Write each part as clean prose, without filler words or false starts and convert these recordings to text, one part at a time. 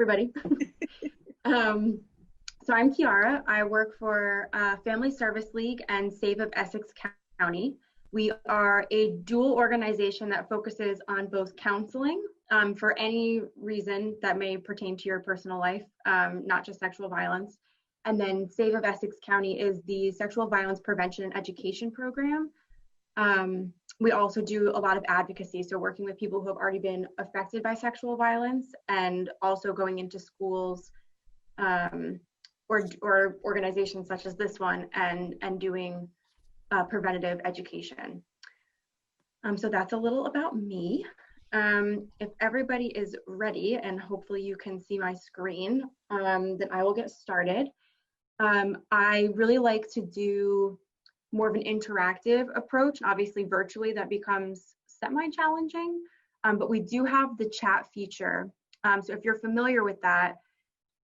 everybody. So I'm Kiara. I work for Family Service League and Save of Essex County. We are a dual organization that focuses on both counseling for any reason that may pertain to your personal life, not just sexual violence. And then Save of Essex County is the sexual violence prevention and education program. We also do a lot of advocacy, so working with people who have already been affected by sexual violence and also going into schools or organizations such as this one and doing preventative education. So that's a little about me. If everybody is ready, and hopefully you can see my screen, then I will get started. I really like to do more of an interactive approach. Obviously virtually that becomes semi-challenging, but we do have the chat feature. So if you're familiar with that,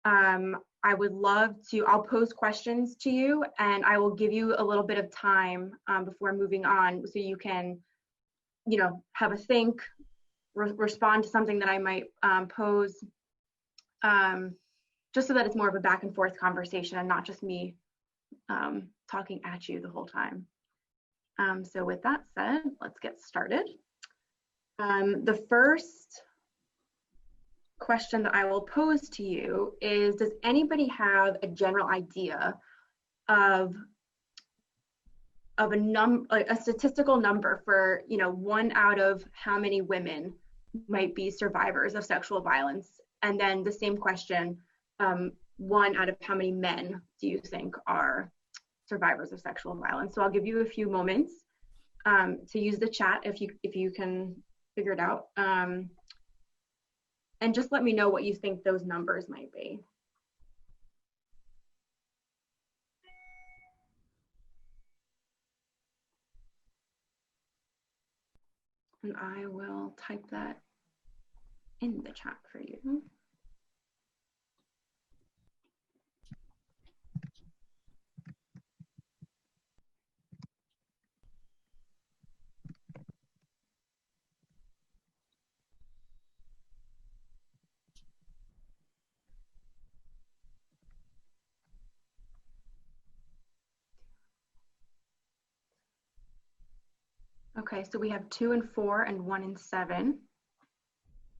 I would love to, I'll pose questions to you and I will give you a little bit of time before moving on so you can, have a think, respond to something that I might pose, just so that it's more of a back and forth conversation and not just me talking at you the whole time. So with that said, let's get started. The first question that I will pose to you is, does anybody have a general idea of a statistical number for, 1 out of how many women might be survivors of sexual violence? And then the same question, 1 out of how many men do you think are survivors of sexual violence? So I'll give you a few moments to use the chat if you can figure it out. And just let me know what you think those numbers might be. And I will type that in the chat for you. Okay, so we have 2 and 4 and 1 and 7.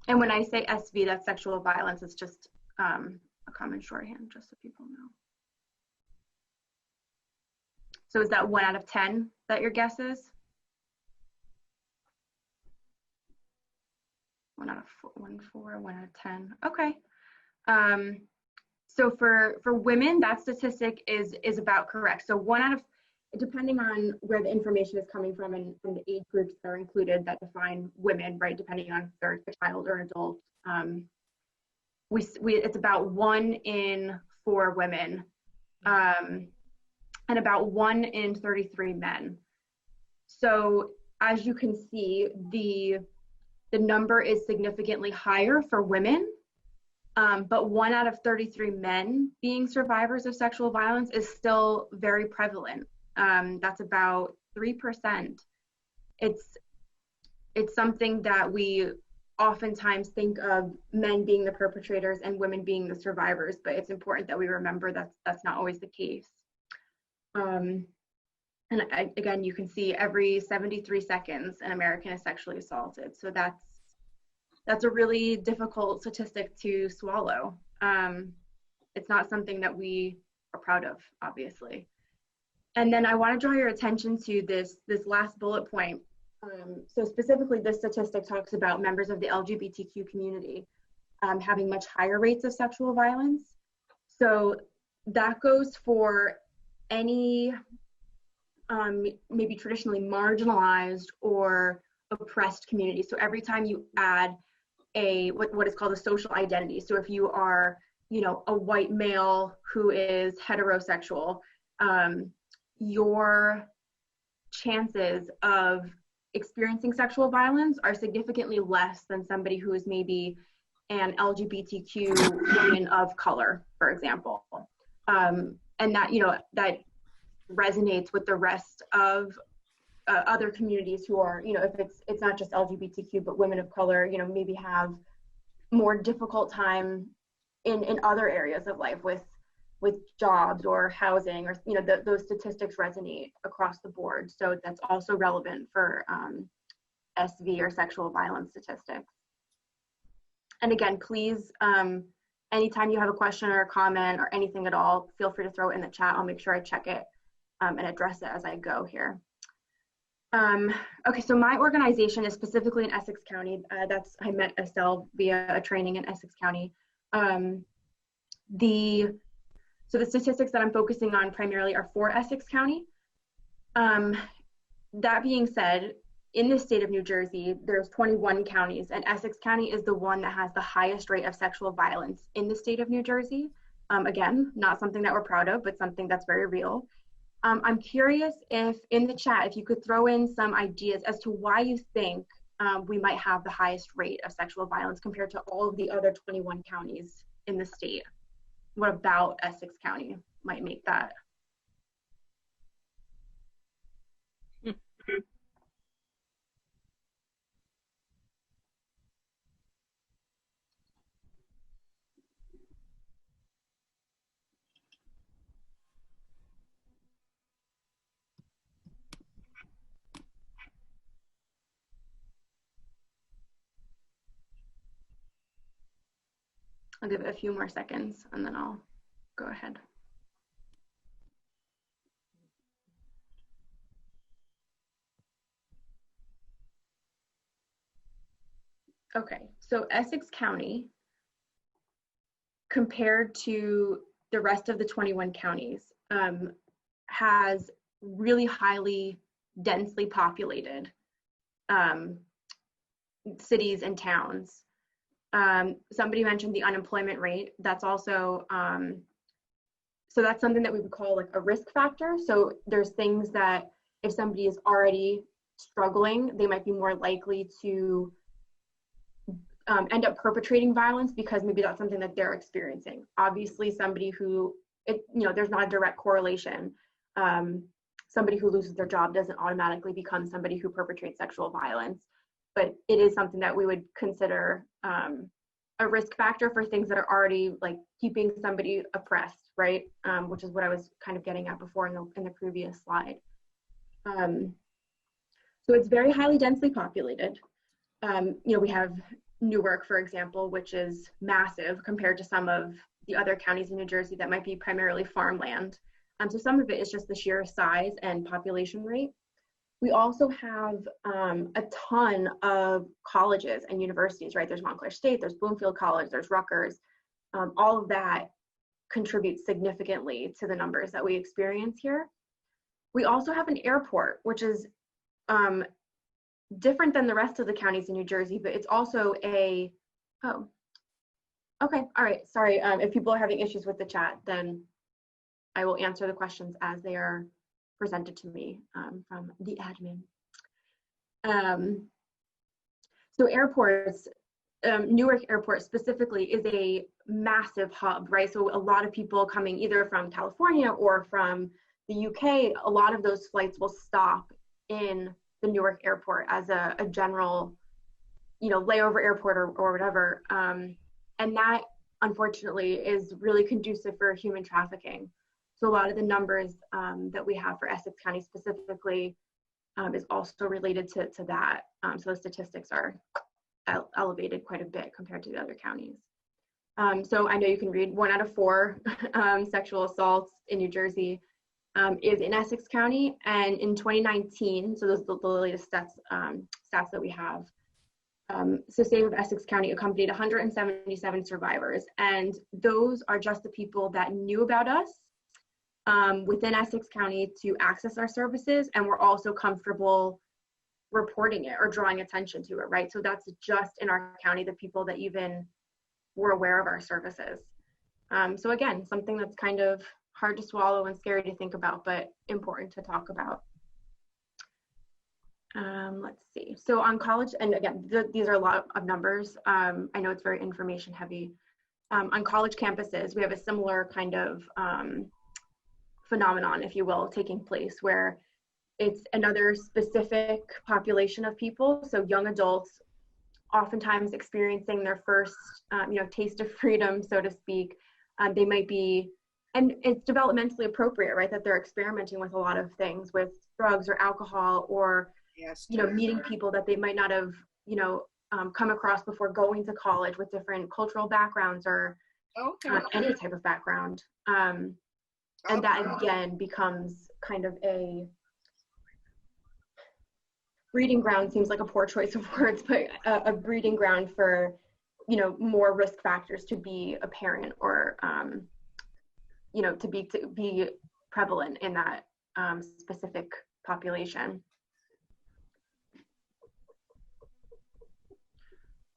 And when I say SV, that's sexual violence. It's just a common shorthand, just so people know. So is that 1 out of 10 that your guess is? 1 out of 4, 1 out of 10. Okay. So for women, that statistic is about correct. So 1 out of, depending on where the information is coming from and the age groups that are included that define women, right, depending on if they're a child or an adult, it's about 1 in 4 women and about 1 in 33 men. So as you can see, the number is significantly higher for women, but 1 out of 33 men being survivors of sexual violence is still very prevalent. That's about 3%. It's something that we oftentimes think of men being the perpetrators and women being the survivors, but it's important that we remember that's not always the case. And again, you can see every 73 seconds an American is sexually assaulted. So that's a really difficult statistic to swallow. It's not something that we are proud of, obviously. And then I want to draw your attention to this last bullet point. So specifically, this statistic talks about members of the LGBTQ community having much higher rates of sexual violence. So that goes for any maybe traditionally marginalized or oppressed community. So every time you add what is called a social identity. So if you are, a white male who is heterosexual, your chances of experiencing sexual violence are significantly less than somebody who is maybe an LGBTQ woman of color, for example. And that, that resonates with the rest of other communities who are, if it's not just LGBTQ, but women of color, maybe have more difficult time in other areas of life with jobs or housing, or those statistics resonate across the board. So that's also relevant for SV or sexual violence statistics. And again, please, anytime you have a question or a comment or anything at all, feel free to throw it in the chat. I'll make sure I check it and address it as I go here. Okay, so my organization is specifically in Essex County. I met Estelle via a training in Essex County. So the statistics that I'm focusing on primarily are for Essex County. That being said, in the state of New Jersey, there's 21 counties, and Essex County is the one that has the highest rate of sexual violence in the state of New Jersey. Again, not something that we're proud of, but something that's very real. I'm curious if in the chat, if you could throw in some ideas as to why you think we might have the highest rate of sexual violence compared to all of the other 21 counties in the state. What about Essex County might make that? I'll give it a few more seconds and then I'll go ahead. Okay, so Essex County, compared to the rest of the 21 counties, has really highly densely populated cities and towns. Somebody mentioned the unemployment rate. That's also, so that's something that we would call like a risk factor. So there's things that if somebody is already struggling, they might be more likely to end up perpetrating violence because maybe that's something that they're experiencing. Obviously, somebody who, there's not a direct correlation. Somebody who loses their job doesn't automatically become somebody who perpetrates sexual violence, but it is something that we would consider a risk factor for things that are already like keeping somebody oppressed, right? Which is what I was kind of getting at before in the previous slide. So it's very highly densely populated. We have Newark, for example, which is massive compared to some of the other counties in New Jersey that might be primarily farmland. So some of it is just the sheer size and population rate. We also have a ton of colleges and universities, right? There's Montclair State, there's Bloomfield College, there's Rutgers. All of that contributes significantly to the numbers that we experience here. We also have an airport, which is different than the rest of the counties in New Jersey, but it's also okay, all right, sorry. If people are having issues with the chat, then I will answer the questions as they are presented to me from the admin. So airports, Newark Airport specifically is a massive hub, right? So a lot of people coming either from California or from the UK, a lot of those flights will stop in the Newark Airport as a general, layover airport or whatever. And that, unfortunately, is really conducive for human trafficking. So a lot of the numbers that we have for Essex County specifically is also related to that. So the statistics are elevated quite a bit compared to the other counties. So I know you can read 1 out of 4 sexual assaults in New Jersey is in Essex County. And in 2019, so those are the latest stats that we have. So Save of Essex County accompanied 177 survivors. And those are just the people that knew about us within Essex County to access our services, and we're also comfortable reporting it or drawing attention to it, right? So that's just in our county, the people that even were aware of our services. So again, something that's kind of hard to swallow and scary to think about, but important to talk about. Let's see. So on college, and again, these are a lot of numbers. I know it's very information heavy. On college campuses, we have a similar kind of phenomenon, if you will, taking place where it's another specific population of people. So young adults oftentimes experiencing their first, taste of freedom, so to speak. They might be, and it's developmentally appropriate, right, that they're experimenting with a lot of things, with drugs or alcohol, or Yes. meeting people that they might not have, come across before going to college, with different cultural backgrounds, or any type of background. And that again becomes kind of a breeding ground, seems like a poor choice of words, but a breeding ground for, more risk factors to be apparent, or, to be prevalent in that specific population.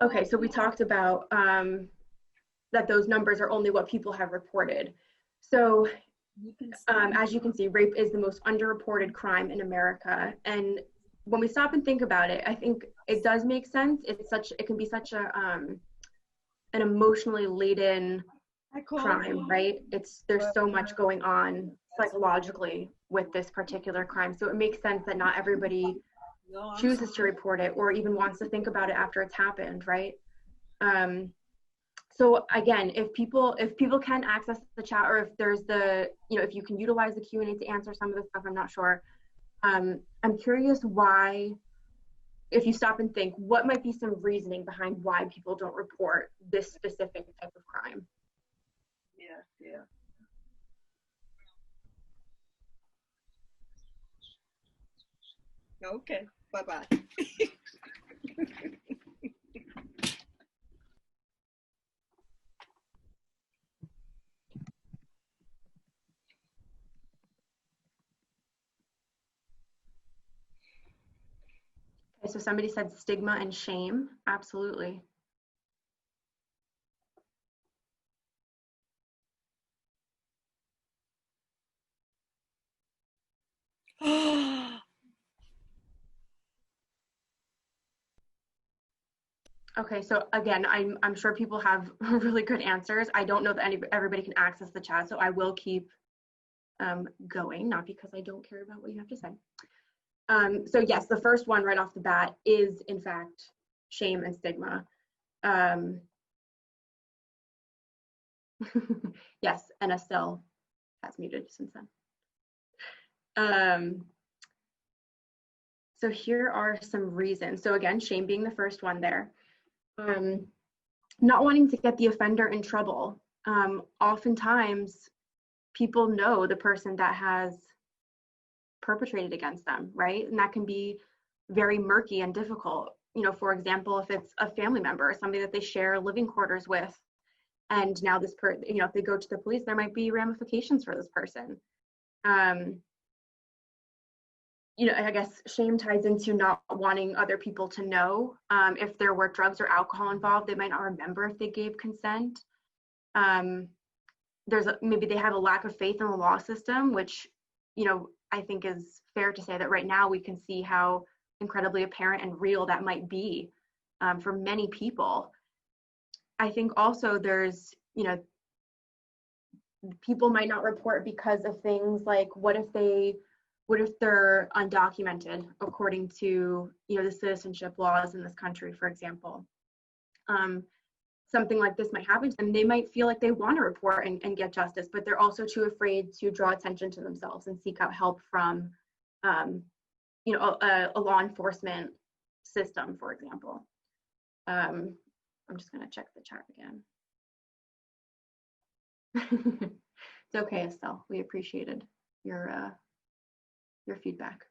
Okay, so we talked about that those numbers are only what people have reported. So as you can see, rape is the most underreported crime in America. And when we stop and think about it, I think it does make sense. It can be such a an emotionally laden crime, right? There's so much going on psychologically with this particular crime. So it makes sense that not everybody chooses to report it, or even wants to think about it after it's happened, right? So again, if people can access the chat, or if there's if you can utilize the Q&A to answer some of this stuff, I'm not sure. I'm curious why, if you stop and think, what might be some reasoning behind why people don't report this specific type of crime? Yeah. Okay, bye-bye. Okay, so somebody said stigma and shame. Absolutely. Okay, so again, I'm sure people have really good answers. I don't know that everybody can access the chat, so I will keep going, not because I don't care about what you have to say. So yes, the first one right off the bat is in fact shame and stigma. Yes, and Estelle has muted since then. So here are some reasons. So again, shame being the first one there. Not wanting to get the offender in trouble. Oftentimes, people know the person that has perpetrated against them, right? And that can be very murky and difficult. For example, if it's a family member or somebody that they share living quarters with, and now this person, if they go to the police, there might be ramifications for this person. I guess shame ties into not wanting other people to know. If there were drugs or alcohol involved, they might not remember if they gave consent. Maybe they have a lack of faith in the law system, which, I think is fair to say that right now we can see how incredibly apparent and real that might be for many people. I think also there's, people might not report because of things like, what if they're undocumented according to, the citizenship laws in this country, for example. Something like this might happen to them. They might feel like they want to report and get justice, but they're also too afraid to draw attention to themselves and seek out help from, a law enforcement system, for example. I'm just going to check the chat again. It's okay, Estelle. We appreciated your feedback.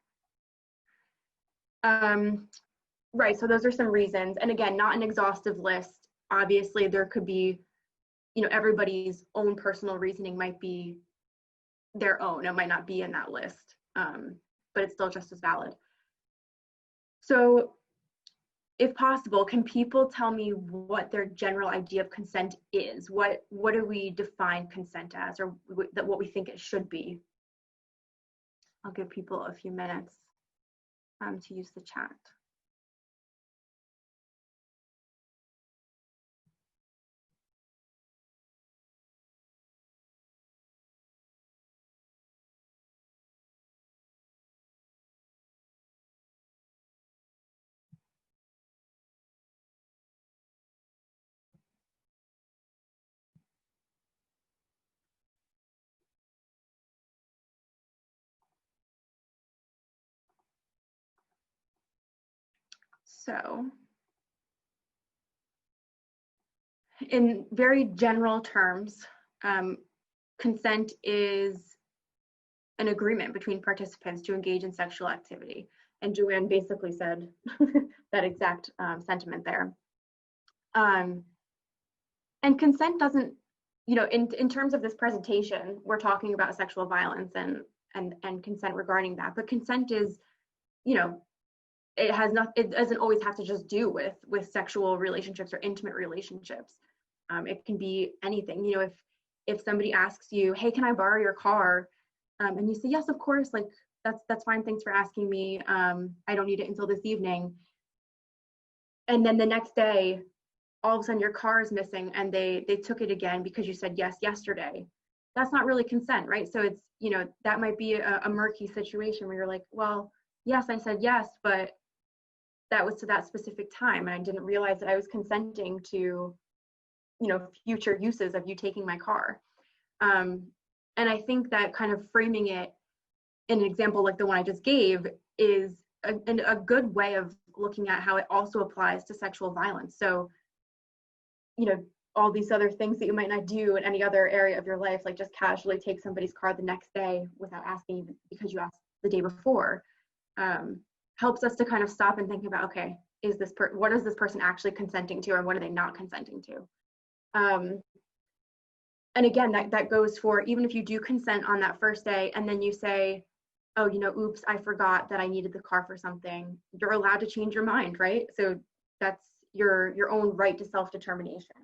Right, so those are some reasons. And again, not an exhaustive list. Obviously, there could be, everybody's own personal reasoning might be their own. It might not be in that list, but it's still just as valid. So if possible, can people tell me what their general idea of consent is? What do we define consent as, or what we think it should be? I'll give people a few minutes to use the chat. So in very general terms, consent is an agreement between participants to engage in sexual activity. And Joanne basically said that exact sentiment there. And consent doesn't, you know, in terms of this presentation, we're talking about sexual violence and consent regarding that. But consent is, you know, it doesn't always have to just do with sexual relationships or intimate relationships. It can be anything. You know, if somebody asks you, hey, can I borrow your car? And you say, yes, of course, like that's fine. Thanks for asking me. I don't need it until this evening. And then the next day, all of a sudden your car is missing and they took it again because you said yes yesterday. That's not really consent, right? So it's, you know, that might be a murky situation where you're like, well, yes, I said yes, but that was to that specific time. And I didn't realize that I was consenting to, you know, future uses of you taking my car. And I think that kind of framing it in an example like the one I just gave is a good way of looking at how it also applies to sexual violence. So, you know, all these other things that you might not do in any other area of your life, like just casually take somebody's car the next day without asking because you asked the day before, helps us to kind of stop and think about, okay, what is this person actually consenting to, and what are they not consenting to? And again, that goes for even if you do consent on that first day and then you say, oh, you know, oops, I forgot that I needed the car for something. You're allowed to change your mind, right? So that's your own right to self-determination.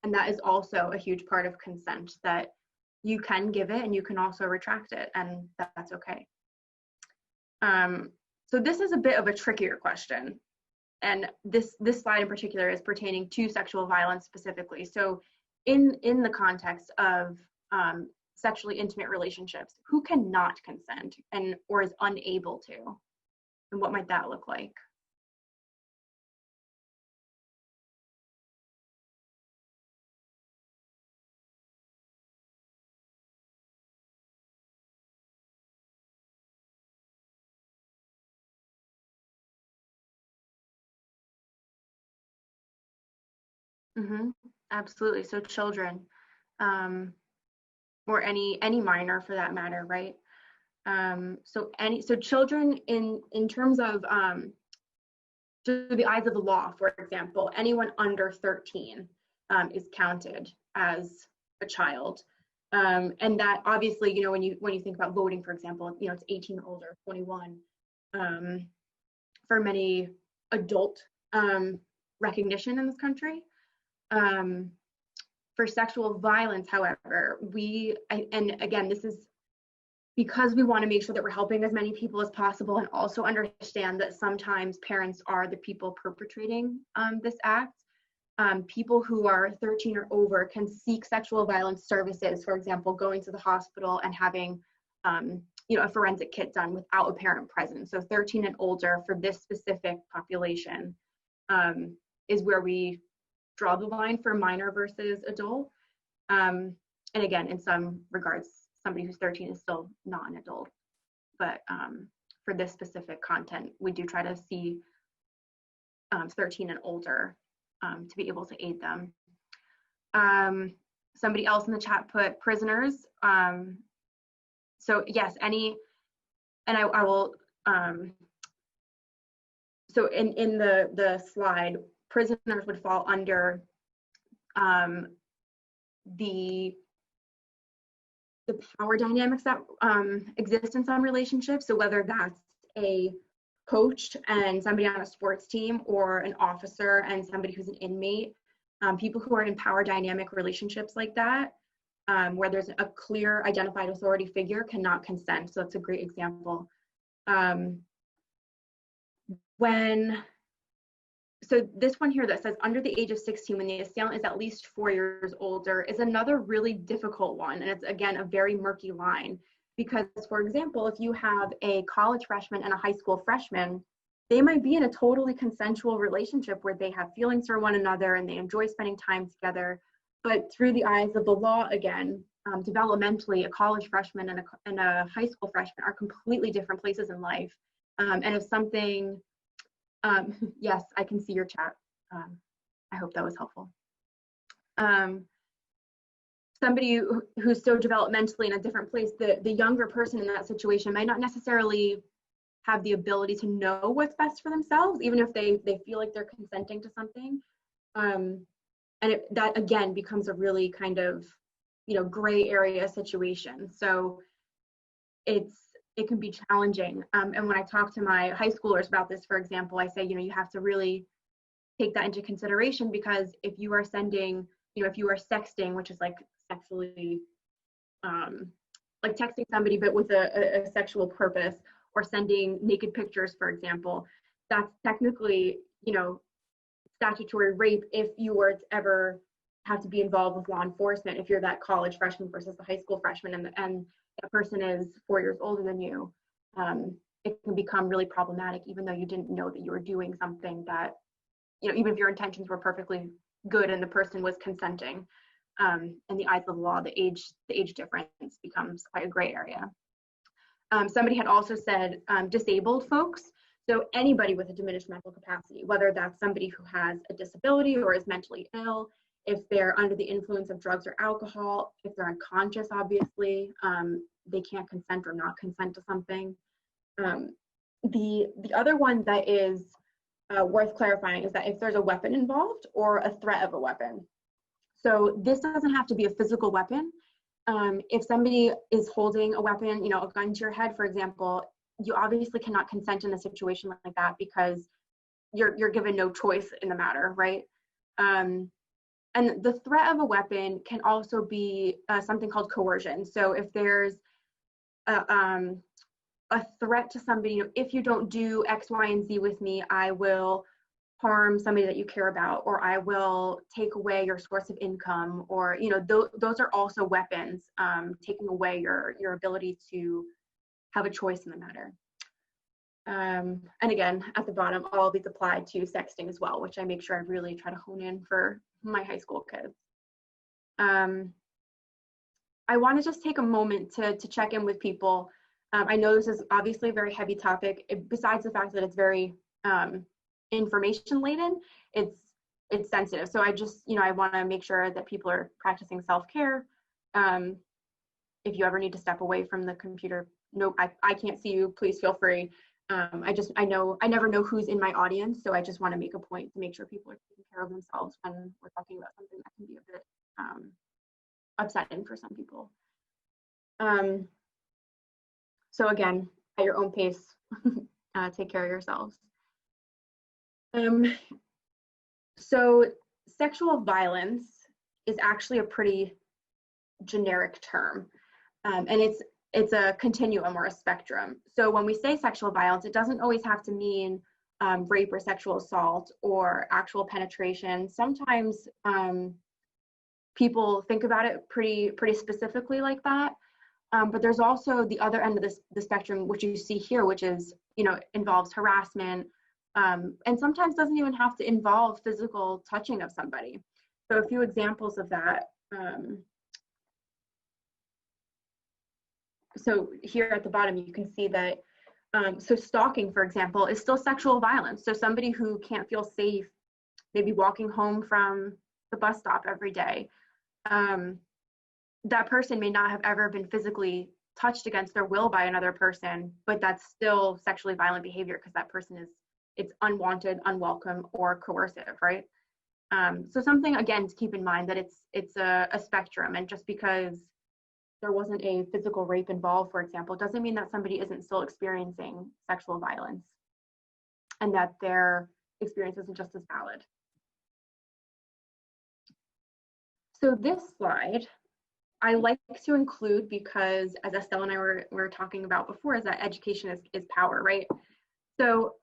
And that is also a huge part of consent, that you can give it and you can also retract it, and that's okay. So this is a bit of a trickier question. And this slide in particular is pertaining to sexual violence specifically. So in the context of sexually intimate relationships, who cannot consent or is unable to? And what might that look like? Mm-hmm. Absolutely. So children, or any minor for that matter, right? So children in terms of through the eyes of the law, for example, anyone under 13 is counted as a child. And that obviously, you know, when you think about voting, for example, you know, it's 18 or older, 21. For many adult recognition in this country. For sexual violence, however, and again, this is because we want to make sure that we're helping as many people as possible, and also understand that sometimes parents are the people perpetrating this act. People who are 13 or over can seek sexual violence services, for example, going to the hospital and having you know, a forensic kit done without a parent present. So 13 and older for this specific population is where we draw the line for minor versus adult. And again, in some regards, somebody who's 13 is still not an adult. But for this specific content, we do try to see 13 and older to be able to aid them. Somebody else in the chat put prisoners. So yes, and I will, so in the slide, prisoners would fall under the power dynamics that exist in some relationships. So whether that's a coach and somebody on a sports team, or an officer and somebody who's an inmate, people who are in power dynamic relationships like that, where there's a clear identified authority figure, cannot consent. So that's a great example. So this one here that says under the age of 16 when the assailant is at least 4 years older is another really difficult one. And it's, again, a very murky line, because, for example, if you have a college freshman and a high school freshman, they might be in a totally consensual relationship where they have feelings for one another and they enjoy spending time together. But through the eyes of the law, again, developmentally, a college freshman and a high school freshman are completely different places in life. And if something Yes, I can see your chat. I hope that was helpful. Somebody who's so developmentally in a different place, the younger person in that situation might not necessarily have the ability to know what's best for themselves, even if they feel like they're consenting to something. And that again becomes a really kind of, gray area situation. So it can be challenging. And when I talk to my high schoolers about this, for example, I say, you have to really take that into consideration, because if you are sending, if you are sexting, which is like sexually, like texting somebody but with a sexual purpose, or sending naked pictures, for example, that's technically, statutory rape if you were to ever have to be involved with law enforcement, if you're that college freshman versus the high school freshman, and a person is 4 years older than you. It can become really problematic, even though you didn't know that you were doing something that, even if your intentions were perfectly good and the person was consenting. In the eyes of the law, the age difference becomes quite a gray area. Somebody had also said disabled folks. So anybody with a diminished mental capacity, whether that's somebody who has a disability or is mentally ill, if they're under the influence of drugs or alcohol, if they're unconscious, obviously, they can't consent or not consent to something. The other one that is worth clarifying is that if there's a weapon involved or a threat of a weapon. So this doesn't have to be a physical weapon. If somebody is holding a weapon, a gun to your head, for example, you obviously cannot consent in a situation like that, because you're given no choice in the matter, right? And the threat of a weapon can also be something called coercion. So if there's a threat to somebody, if you don't do X, Y, and Z with me, I will harm somebody that you care about, or I will take away your source of income, or those are also weapons, taking away your ability to have a choice in the matter. And again, at the bottom, all of these apply to sexting as well, which I make sure I really try to hone in for my high school kids. I want to just take a moment to check in with people. I know this is obviously a very heavy topic. Besides the fact that it's very information laden, it's sensitive. So I just, I want to make sure that people are practicing self-care. If you ever need to step away from the computer, no, I can't see you, please feel free. I never know who's in my audience, so I just want to make a point to make sure people are taking care of themselves when we're talking about something that can be a bit upsetting for some people. So again, at your own pace, take care of yourselves. So sexual violence is actually a pretty generic term, and it's a continuum or a spectrum. So when we say sexual violence, it doesn't always have to mean rape or sexual assault or actual penetration. Sometimes people think about it pretty specifically like that. But there's also the other end of the spectrum, which you see here, which is, involves harassment, and sometimes doesn't even have to involve physical touching of somebody. So a few examples of that. So here at the bottom, you can see that, so stalking, for example, is still sexual violence. So somebody who can't feel safe, maybe walking home from the bus stop every day, that person may not have ever been physically touched against their will by another person, but that's still sexually violent behavior, because that person it's unwanted, unwelcome, or coercive, right? So something, again, to keep in mind, that it's a spectrum, and just because there wasn't a physical rape involved, for example, doesn't mean that somebody isn't still experiencing sexual violence, and that their experience isn't just as valid. So this slide I like to include, because as Estelle and I were talking about before, is that education is power, right? So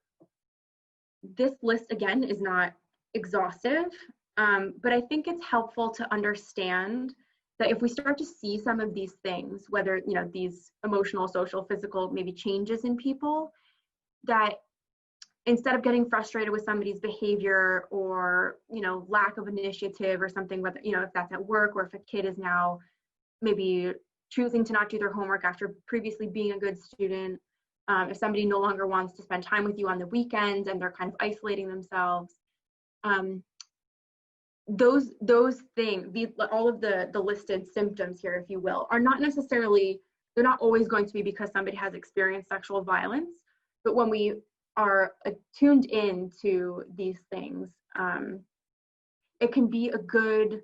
this list, again, is not exhaustive, but I think it's helpful to understand that if we start to see some of these things, whether, these emotional, social, physical, maybe changes in people, that instead of getting frustrated with somebody's behavior or, lack of initiative or something, whether, if that's at work, or if a kid is now maybe choosing to not do their homework after previously being a good student, If somebody no longer wants to spend time with you on the weekends and they're kind of isolating themselves, those things, all of the listed symptoms here, if you will, are not necessarily, they're not always going to be because somebody has experienced sexual violence, but when we are tuned in to these things, it can be a good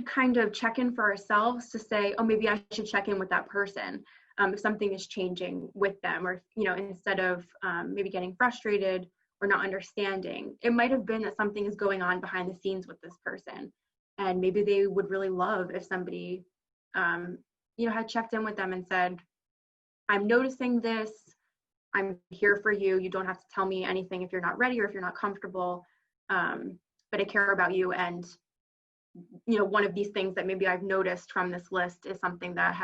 kind of check-in for ourselves to say, oh, maybe I should check in with that person if something is changing with them, or instead of maybe getting frustrated or not understanding, it might have been that something is going on behind the scenes with this person, and maybe they would really love if somebody had checked in with them and said, I'm noticing this, I'm here for you, you don't have to tell me anything if you're not ready or if you're not comfortable, but I care about you, and one of these things that maybe I've noticed from this list is something that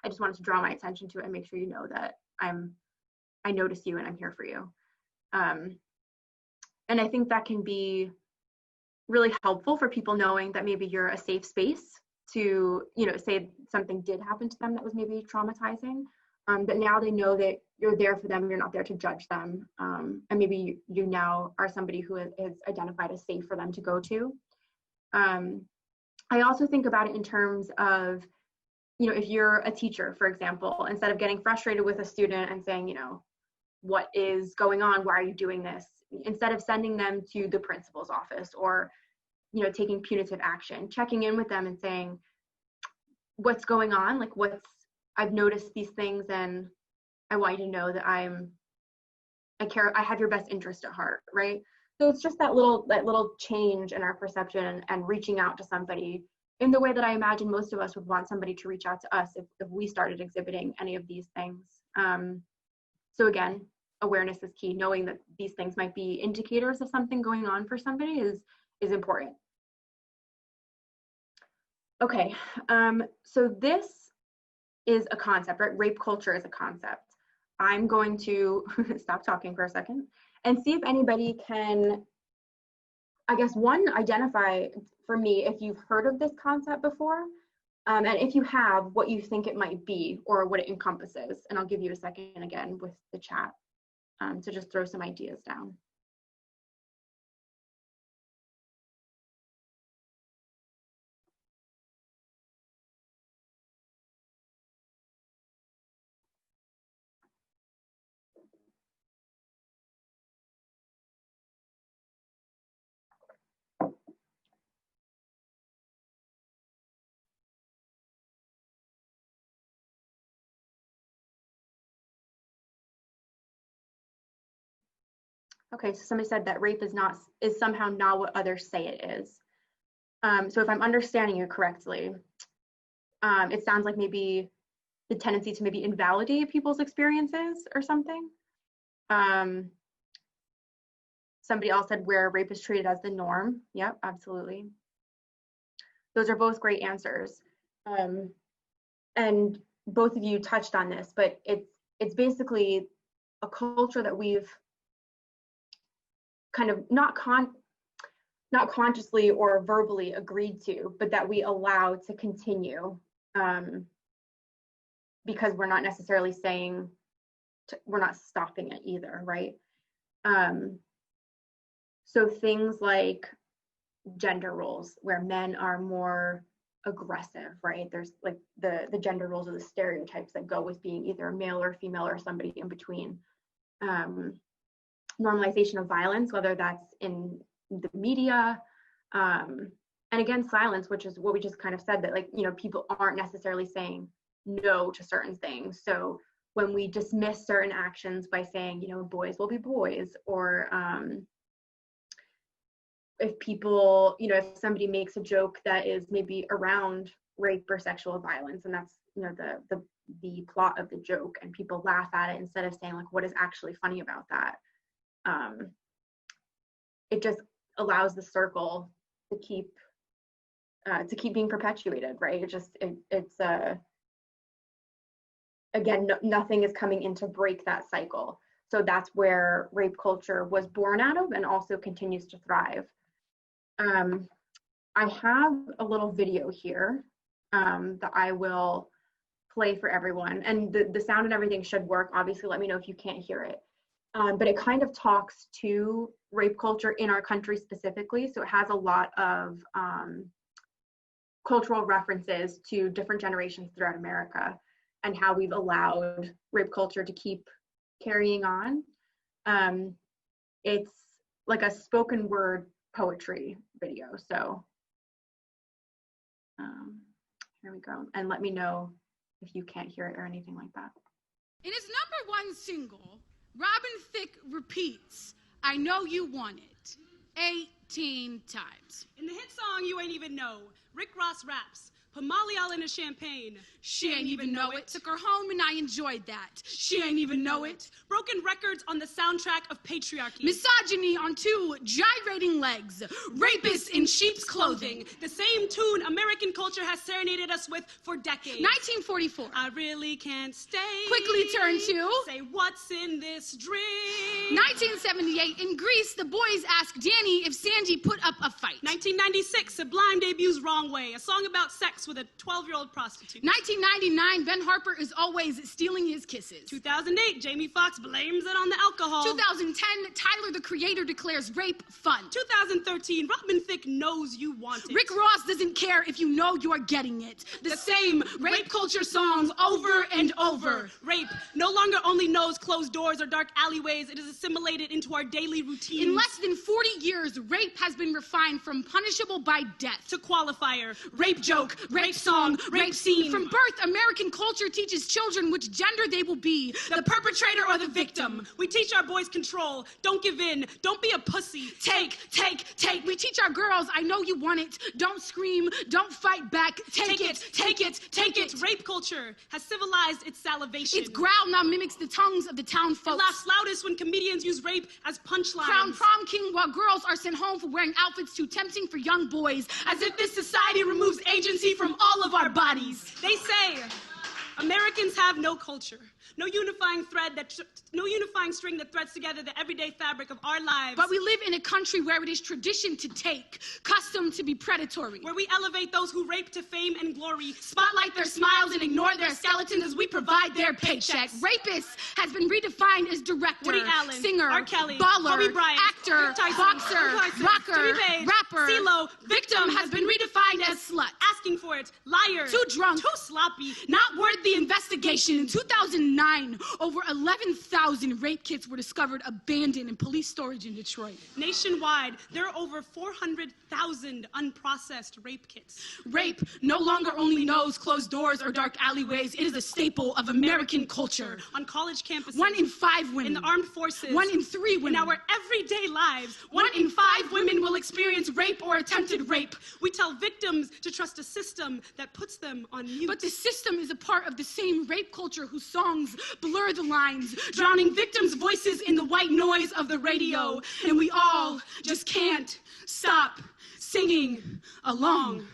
I just wanted to draw my attention to it and make sure you know that I notice you and I'm here for you. And I think that can be really helpful for people knowing that maybe you're a safe space to, say something did happen to them that was maybe traumatizing, but now they know that you're there for them, you're not there to judge them, and maybe you now are somebody who is identified as safe for them to go to. I also think about it in terms of, if you're a teacher, for example, instead of getting frustrated with a student and saying, what is going on? Why are you doing this? Instead of sending them to the principal's office or, taking punitive action, checking in with them and saying, what's going on? Like, I've noticed these things and I want you to know that I care, I have your best interest at heart, right? So it's just that little change in our perception and reaching out to somebody in the way that I imagine most of us would want somebody to reach out to us if we started exhibiting any of these things. So again, awareness is key. Knowing that these things might be indicators of something going on for somebody is important. Okay, so this is a concept, right? Rape culture is a concept. I'm going to stop talking for a second and see if anybody can, I guess, one, identify for me if you've heard of this concept before, and if you have, what you think it might be or what it encompasses. And I'll give you a second again with the chat to just throw some ideas down. Okay, so somebody said that rape is somehow not what others say it is. So if I'm understanding you correctly, it sounds like maybe the tendency to maybe invalidate people's experiences or something. Somebody else said where rape is treated as the norm. Yep, absolutely. Those are both great answers. And both of you touched on this, but it's basically a culture that we've kind of not consciously or verbally agreed to, but that we allow to continue, because we're not necessarily saying, we're not stopping it either, right? So things like gender roles, where men are more aggressive, right? There's like the gender roles are the stereotypes that go with being either a male or female or somebody in between. Normalization of violence, whether that's in the media, and again, silence, which is what we just kind of said, that people aren't necessarily saying no to certain things. So when we dismiss certain actions by saying, boys will be boys, or if people, if somebody makes a joke that is maybe around rape or sexual violence, and that's, the plot of the joke, and people laugh at it instead of saying, like, what is actually funny about that? It just allows the circle to keep being perpetuated, right? It's again, nothing is coming in to break that cycle. So that's where rape culture was born out of and also continues to thrive. I have a little video here that I will play for everyone, and the sound and everything should work. Obviously, let me know if you can't hear it. But it kind of talks to rape culture in our country specifically. So it has a lot of cultural references to different generations throughout America and how we've allowed rape culture to keep carrying on. It's like a spoken word poetry video. So here we go. And let me know if you can't hear it or anything like that. In his #1 single, Robin Thicke repeats, "I know you want it," 18 times. In the hit song You Ain't Even Know, Rick Ross raps, "Put Molly all in a champagne. She ain't even know it. Took her home and I enjoyed that. She ain't even know it. Broken records on the soundtrack of patriarchy. Misogyny on 2 gyrating legs. Rapists in sheep's clothing. The same tune American culture has serenaded us with for decades. 1944. I really can't stay. Quickly turn to. Say what's in this drink. 1978. In Greece, the boys ask Danny if Sandy put up a fight. 1996. Sublime debuts Wrong Way, a song about sex with a 12-year-old prostitute. 1999, Ben Harper is always stealing his kisses. 2008, Jamie Foxx blames it on the alcohol. 2010, Tyler, the Creator, declares rape fun. 2013, Robin Thicke knows you want it. Rick Ross doesn't care if you know you're getting it. The same rape culture songs over and over. Rape no longer only knows closed doors or dark alleyways, it is assimilated into our daily routine. In less than 40 years, rape has been refined from punishable by death to qualifier, rape joke, rape song, rape scene. From birth, American culture teaches children which gender they will be, the perpetrator or the victim. We teach our boys control, don't give in, don't be a pussy. Take. We teach our girls, I know you want it, don't scream, don't fight back, take it. Rape culture has civilized its salivation. Its growl now mimics the tongues of the town folks. It laughs loudest when comedians use rape as punchlines. Crown prom king while girls are sent home for wearing outfits too tempting for young boys, as if this society removes agency from all of our bodies. They say Americans have no culture, no unifying string that threads together the everyday fabric of our lives. But we live in a country where it is tradition to take, custom to be predatory. Where we elevate those who rape to fame and glory, spotlight their smiles and ignore their skeletons as we provide their paychecks. Rapist has been redefined as director, Woody Allen, singer, R. Kelly, baller, Kobe Bryant, actor, Tyson, boxer, rocker, rapper. CeeLo, victim has been redefined as slut. Asking for it, liar, too drunk, too sloppy, not worth the investigation. In 2009, over 11,000 rape kits were discovered abandoned in police storage in Detroit. Nationwide, there are over 400,000 unprocessed rape kits. Rape no longer only knows closed doors or dark alleyways. It is a staple of American culture. On college campuses, 1 in 5 women. In the armed forces, 1 in 3 women. In our everyday lives, 1 in 5 women will experience rape or attempted rape. We tell victims to trust a system that puts them on mute. But the system is a part of the same rape culture whose songs blur the lines, drowning victims' voices in the white noise of the radio. And we all just can't stop singing along.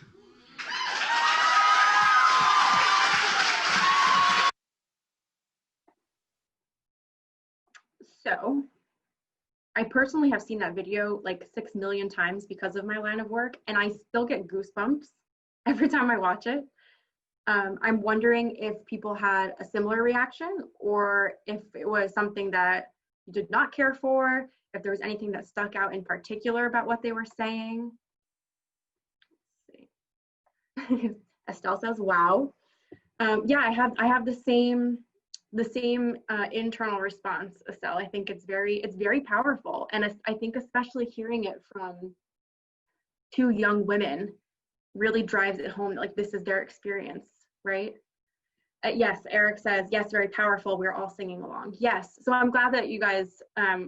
So, I personally have seen that video like 6 million times because of my line of work, and I still get goosebumps every time I watch it. I'm wondering if people had a similar reaction, or if it was something that you did not care for, if there was anything that stuck out in particular about what they were saying. Let's see. Estelle says, wow. Yeah, I have the same internal response, Estelle. I think it's very powerful, and I think especially hearing it from 2 young women really drives it home that, like, this is their experience, right? Yes, Eric says, yes, very powerful. We're all singing along. Yes, so I'm glad that you guys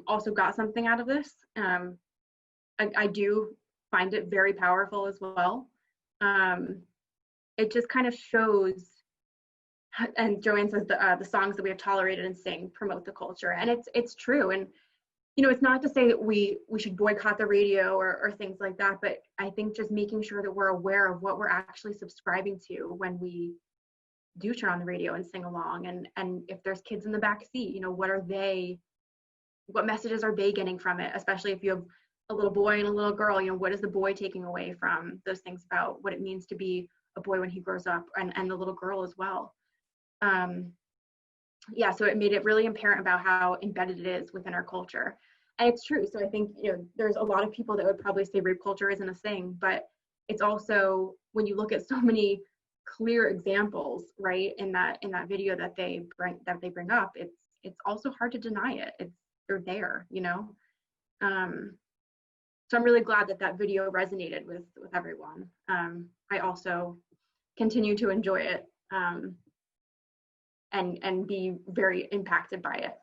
also got something out of this. I do find it very powerful as well. It just kind of shows, and Joanne says the songs that we have tolerated and sing promote the culture, and it's true. And you know, it's not to say that we should boycott the radio or things like that, but I think just making sure that we're aware of what we're actually subscribing to when we do turn on the radio and sing along, and if there's kids in the back seat, you know, what messages are they getting from it? Especially if you have a little boy and a little girl, you know, what is the boy taking away from those things about what it means to be a boy when he grows up, and the little girl as well. Yeah, so it made it really apparent about how embedded it is within our culture. And it's true. So I think, there's a lot of people that would probably say rape culture isn't a thing, but it's also, when you look at so many clear examples, right, in that video that they bring up, it's also hard to deny it. They're there. So I'm really glad that video resonated with everyone. I also continue to enjoy it, and be very impacted by it.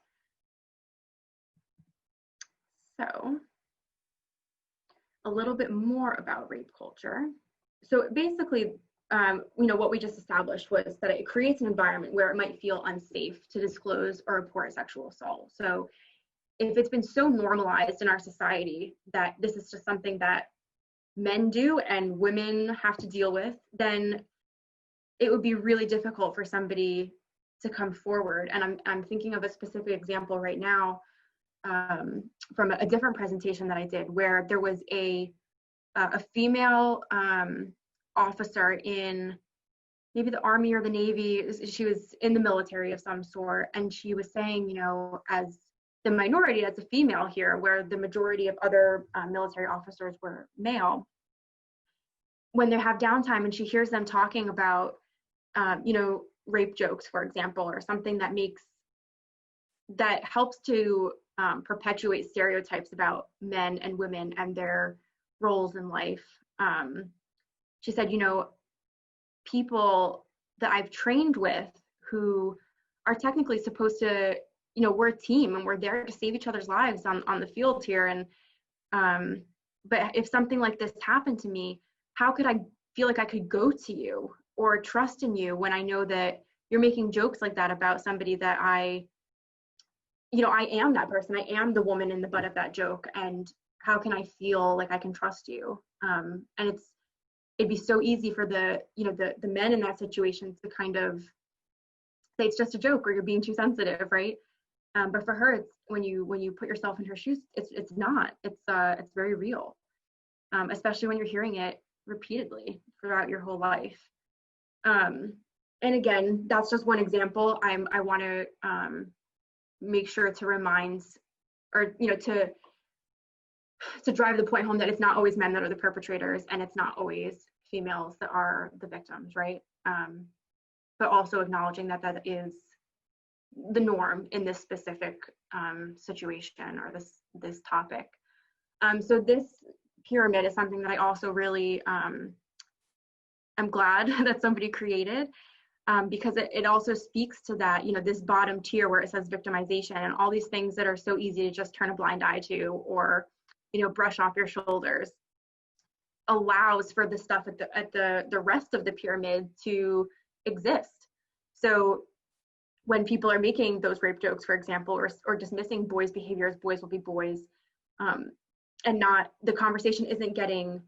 So a little bit more about rape culture. So basically, what we just established was that it creates an environment where it might feel unsafe to disclose or report sexual assault. So if it's been so normalized in our society that this is just something that men do and women have to deal with, then it would be really difficult for somebody to come forward. And I'm thinking of a specific example right now, from a different presentation that I did, where there was a female officer in maybe the Army or the Navy. She was in the military of some sort, and she was saying, as the minority, as a female here, where the majority of other military officers were male, when they have downtime and she hears them talking about, rape jokes, for example, or something that helps to perpetuate stereotypes about men and women and their roles in life. She said, people that I've trained with who are technically supposed to, we're a team and we're there to save each other's lives on the field here. And, but if something like this happened to me, how could I feel like I could go to you or trust in you when I know that you're making jokes like that about somebody that I am that person. I am the woman in the butt of that joke. And how can I feel like I can trust you? And it'd be so easy for the men in that situation to kind of say it's just a joke or you're being too sensitive, right? But for her, it's when you put yourself in her shoes, it's not. It's very real, especially when you're hearing it repeatedly throughout your whole life. And again, that's just one example. I want to make sure to remind, or to drive the point home that it's not always men that are the perpetrators, and it's not always females that are the victims, right? But also acknowledging that is the norm in this specific situation or this topic. So this pyramid is something that I also really am glad that somebody created, because it also speaks to that, this bottom tier where it says victimization and all these things that are so easy to just turn a blind eye to or, brush off your shoulders, allows for the stuff at the rest of the pyramid to exist. So when people are making those rape jokes, for example, or dismissing boys' behavior as boys will be boys, and not, the conversation isn't getting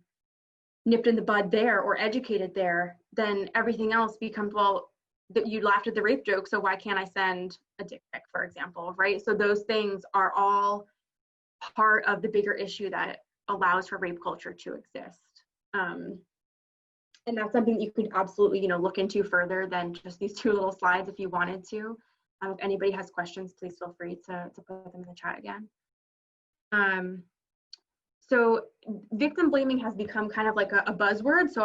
nipped in the bud there or educated there, then everything else becomes, well, that you laughed at the rape joke, so why can't I send a dick pic, for example, right? So those things are all part of the bigger issue that allows for rape culture to exist. And that's something that you could absolutely, look into further than just these two little slides if you wanted to. If anybody has questions, please feel free to put them in the chat again. So victim blaming has become kind of like a buzzword. So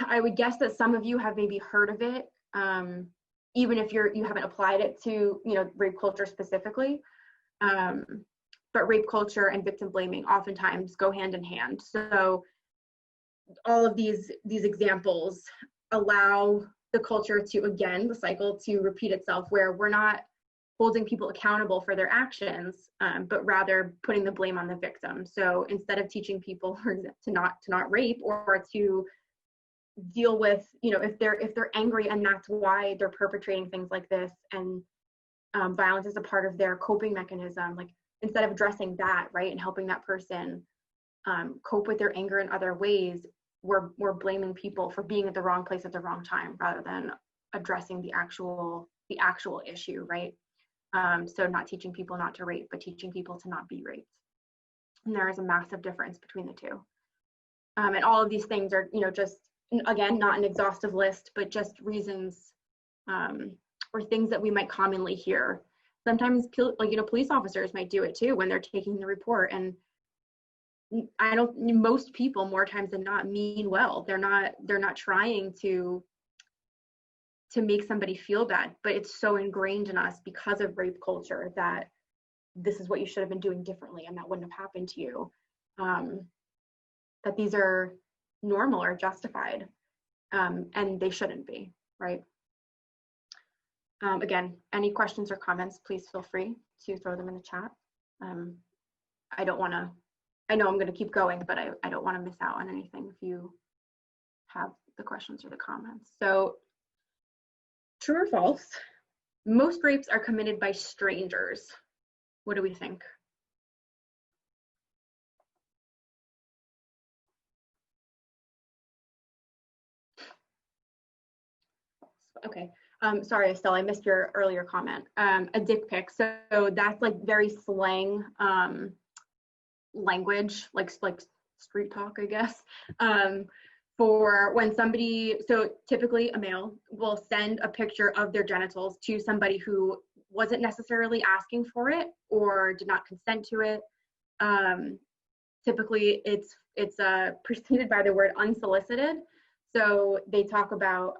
I would guess that some of you have maybe heard of it, even if you haven't applied it to, rape culture specifically. But rape culture and victim blaming oftentimes go hand in hand. So all of these examples allow the culture to, again, the cycle to repeat itself, where we're not holding people accountable for their actions, but rather putting the blame on the victim. So instead of teaching people to not rape, or to deal with, if they're angry and that's why they're perpetrating things like this, and violence is a part of their coping mechanism, like instead of addressing that, right, and helping that person cope with their anger in other ways, we're blaming people for being at the wrong place at the wrong time, rather than addressing the actual issue, right? So not teaching people not to rape, but teaching people to not be raped. And there is a massive difference between the two. And all of these things are, just, again, not an exhaustive list, but just reasons or things that we might commonly hear. Sometimes, police officers might do it too when they're taking the report. And most people, more times than not, mean well. They're not trying to make somebody feel bad, but it's so ingrained in us because of rape culture that this is what you should have been doing differently and that wouldn't have happened to you. That these are normal or justified, and they shouldn't be, right? Again, any questions or comments, please feel free to throw them in the chat. I know I'm going to keep going, but I don't want to miss out on anything if you have the questions or the comments. So, true or false? Most rapes are committed by strangers. What do we think? Okay. Sorry, Estelle, I missed your earlier comment. A dick pic. So that's like very slang language, like street talk, I guess. For when somebody, so typically a male will send a picture of their genitals to somebody who wasn't necessarily asking for it or did not consent to it. Typically it's preceded by the word unsolicited. So they talk about,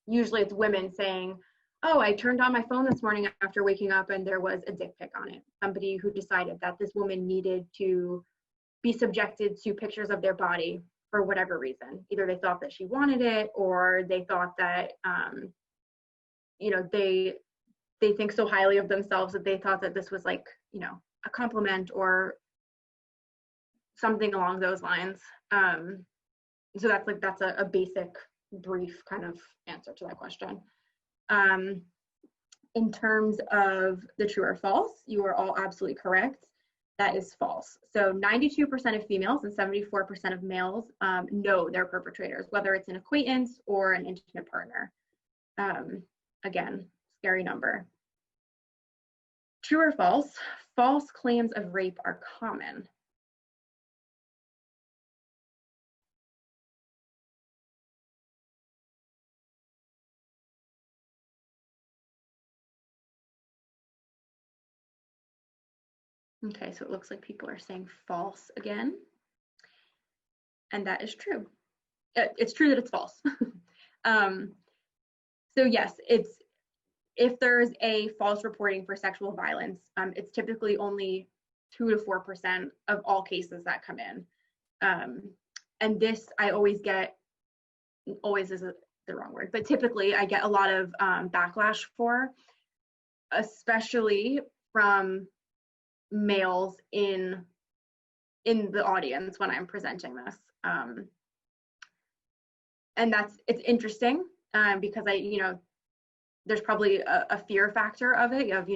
usually it's women saying, oh, I turned on my phone this morning after waking up and there was a dick pic on it. Somebody who decided that this woman needed to be subjected to pictures of their body for whatever reason. Either they thought that she wanted it, or they thought that, they think so highly of themselves that they thought that this was like, a compliment or something along those lines. So that's a basic, brief kind of answer to that question. In terms of the true or false, you are all absolutely correct. That is false. So 92% of females and 74% of males know their perpetrators, whether it's an acquaintance or an intimate partner. Again, scary number. True or false? False claims of rape are common. Okay, so it looks like people are saying false again. And that is true. It's true that it's false. So yes, if there's a false reporting for sexual violence, it's typically only 2 to 4% of all cases that come in. And this I always get, always is the wrong word, but typically I get a lot of backlash for, especially from males in the audience when I'm presenting this. And it's interesting because there's probably a fear factor of it, of,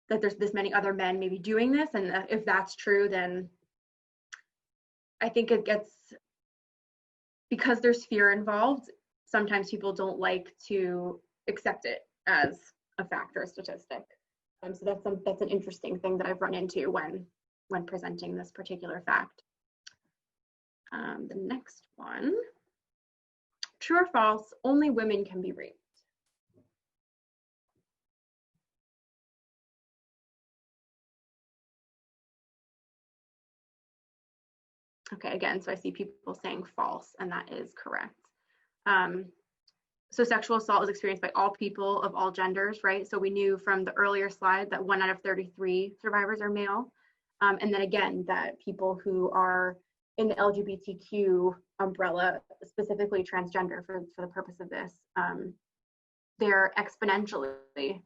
that there's this many other men maybe doing this. And if that's true, then I think it gets, because there's fear involved, sometimes people don't like to accept it as a fact or a statistic. So that's an interesting thing that I've run into when presenting this particular fact. The next one, true or false, only women can be raped. Okay, again, so I see people saying false, and that is correct. So sexual assault is experienced by all people of all genders, right? So we knew from the earlier slide that 1 out of 33 survivors are male. And then again, that people who are in the LGBTQ umbrella, specifically transgender for the purpose of this, they're exponentially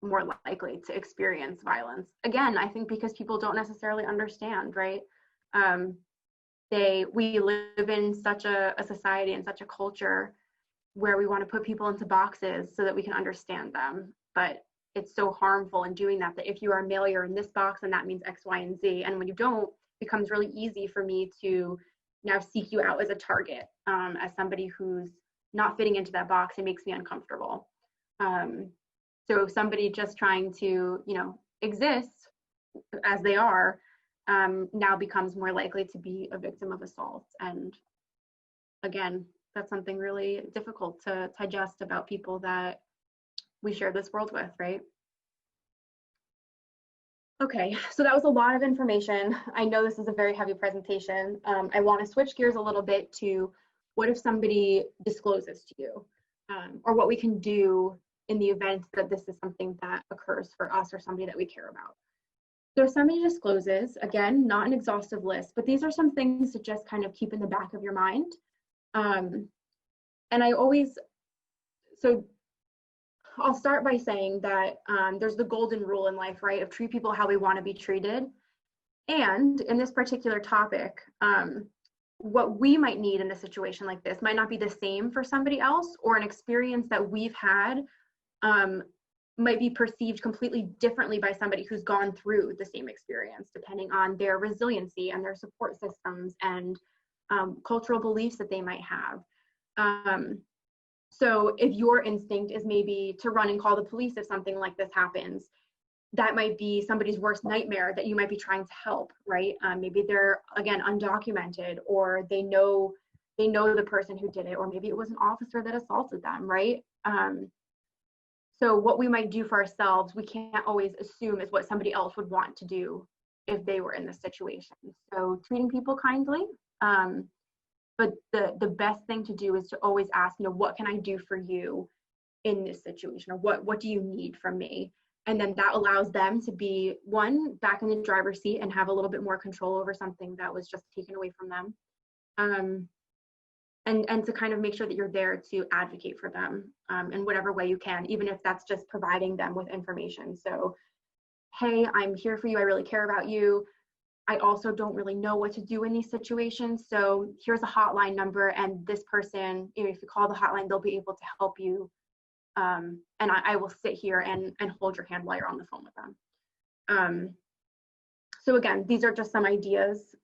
more likely to experience violence. Again, I think because people don't necessarily understand, right? We live in such a society and such a culture where we want to put people into boxes so that we can understand them. But it's so harmful in doing that if you are male, you're in this box and that means X, Y, and Z. And when you don't, it becomes really easy for me to now seek you out as a target, as somebody who's not fitting into that box. It makes me uncomfortable. So somebody just trying to, exist as they are, now becomes more likely to be a victim of assault. And again, that's something really difficult to digest about people that we share this world with, right? Okay, so that was a lot of information. I know this is a very heavy presentation. I want to switch gears a little bit to what if somebody discloses to you, or what we can do in the event that this is something that occurs for us or somebody that we care about. So if somebody discloses, again, not an exhaustive list, but these are some things to just kind of keep in the back of your mind. And I'll start by saying that there's the golden rule in life, right, of treat people how we want to be treated. And in this particular topic, what we might need in a situation like this might not be the same for somebody else, or an experience that we've had might be perceived completely differently by somebody who's gone through the same experience, depending on their resiliency and their support systems and cultural beliefs that they might have. So if your instinct is maybe to run and call the police if something like this happens, that might be somebody's worst nightmare that you might be trying to help, right? Maybe they're, again, undocumented, or they know the person who did it, or maybe it was an officer that assaulted them, right? So what we might do for ourselves, we can't always assume is what somebody else would want to do if they were in this situation. So treating people kindly, but the best thing to do is to always ask, what can I do for you in this situation, or what do you need from me? And then that allows them to be, one, back in the driver's seat and have a little bit more control over something that was just taken away from them. And to kind of make sure that you're there to advocate for them in whatever way you can, even if that's just providing them with information. So, hey, I'm here for you. I really care about you. I also don't really know what to do in these situations. So here's a hotline number, and this person, if you call the hotline, they'll be able to help you. And I will sit here and hold your hand while you're on the phone with them. So again, these are just some ideas.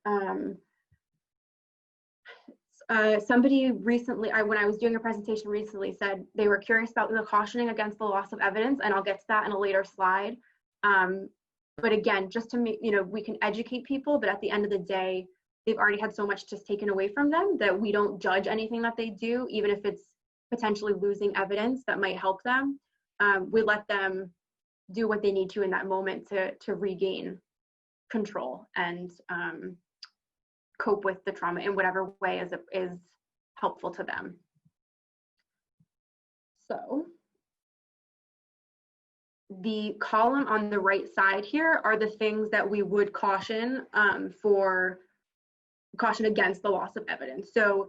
Somebody recently, when I was doing a presentation recently, said they were curious about the cautioning against the loss of evidence, and I'll get to that in a later slide. But again, just to make, we can educate people, but at the end of the day, they've already had so much just taken away from them that we don't judge anything that they do, even if it's potentially losing evidence that might help them. We let them do what they need to in that moment to regain control and cope with the trauma in whatever way is helpful to them. So the column on the right side here are the things that we would caution against the loss of evidence. So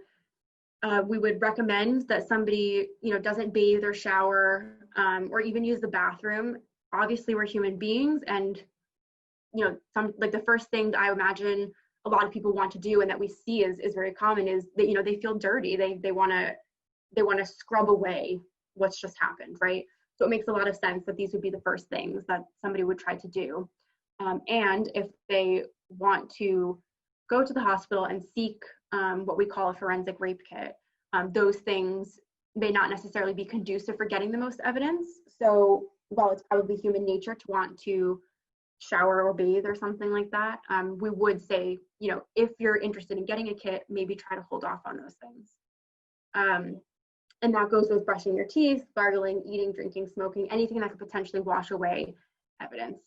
we would recommend that somebody, doesn't bathe or shower or even use the bathroom. Obviously, we're human beings, and the first thing that I imagine a lot of people want to do, and that we see is very common, is that they feel dirty. They want to scrub away what's just happened, right? So it makes a lot of sense that these would be the first things that somebody would try to do. And if they want to go to the hospital and seek what we call a forensic rape kit, those things may not necessarily be conducive for getting the most evidence. So while it's probably human nature to want to shower or bathe or something like that, we would say, if you're interested in getting a kit, maybe try to hold off on those things. And that goes with brushing your teeth, gargling, eating, drinking, smoking, anything that could potentially wash away evidence.